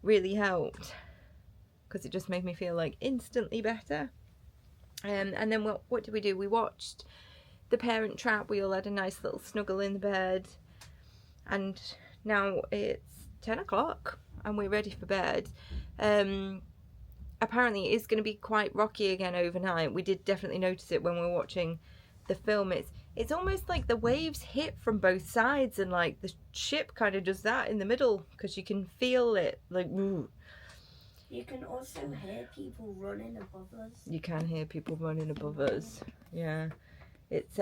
really helped, because it just made me feel like instantly better. And then what did we do? We watched The Parent Trap. We all had a nice little snuggle in the bed, and now it's 10 o'clock and we're ready for bed. Apparently it is going to be quite rocky again overnight. We did definitely notice it when we were watching the film. It's almost like the waves hit from both sides, and like the ship kind of does that in the middle, because you can feel it like, ooh. You can also hear people running above us. You can hear people running above us. Yeah. It's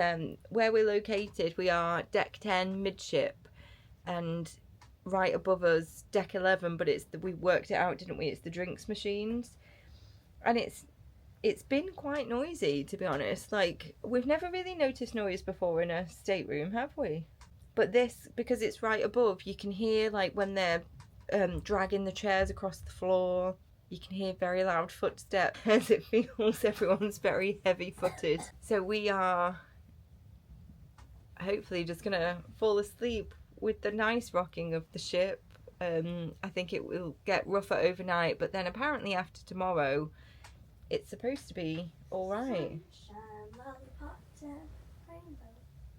where we're located. We are deck 10 midship, and right above us deck 11, but we worked it out, didn't we? It's the drinks machines. And it's been quite noisy, to be honest. Like, we've never really noticed noise before in a stateroom, have we? But this, because it's right above, you can hear like when they're dragging the chairs across the floor. You can hear very loud footsteps, as it feels everyone's very heavy footed. So we are hopefully just gonna fall asleep with the nice rocking of the ship. I think it will get rougher overnight, but then apparently after tomorrow it's supposed to be all right.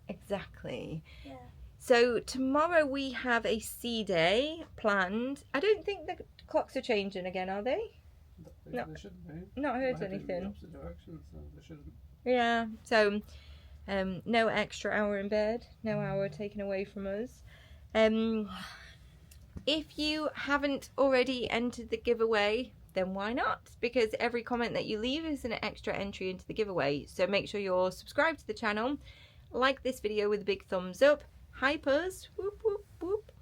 Exactly. Yeah. So tomorrow we have a sea day planned. I don't think the clocks are changing again, are they? No, they shouldn't be. Not heard They're heading in anything. the opposite direction, so they shouldn't. Yeah, so no extra hour in bed, no hour taken away from us. If you haven't already entered the giveaway, then why not? Because every comment that you leave is an extra entry into the giveaway. So make sure you're subscribed to the channel like this video with a big thumbs up, hype us, whoop whoop whoop,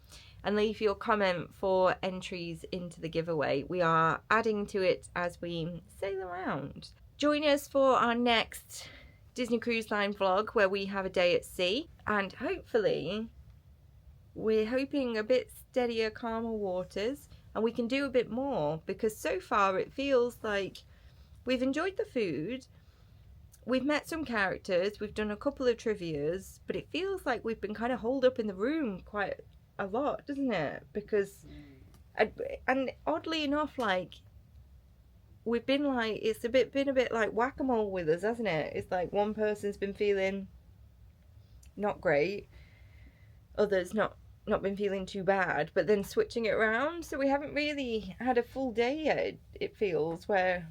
and leave your comment for entries into the giveaway. We are adding to it as we sail around. Join us for our next Disney Cruise Line vlog where we have a day at sea, and hopefully we're hoping a bit steadier, calmer waters, and we can do a bit more, because so far it feels like we've enjoyed the food, we've met some characters, we've done a couple of trivias, but it feels like we've been kind of holed up in the room quite a lot, doesn't it? Because, and oddly enough, like, we've been like, it's been a bit like whack-a-mole with us, hasn't it? It's like one person's been feeling not great, others not been feeling too bad, but then switching it around. So we haven't really had a full day yet, it feels, where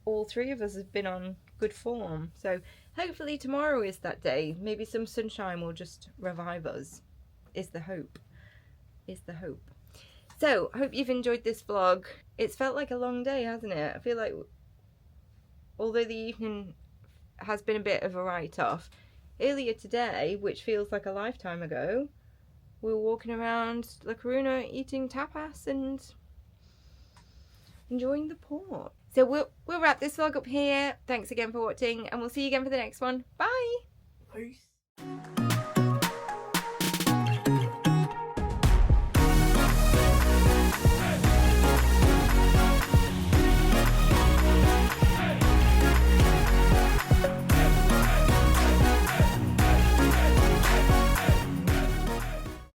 all three of us have been on good form. So hopefully tomorrow is that day. Maybe some sunshine will just revive us, is the hope. So I hope you've enjoyed this vlog. It's felt like a long day, hasn't it? I feel like although the evening has been a bit of a write-off, earlier today, which feels like a lifetime ago, we were walking around La Coruna eating tapas and enjoying the port. So we'll wrap this vlog up here. Thanks again for watching, and we'll see you again for the next one. Bye! Peace.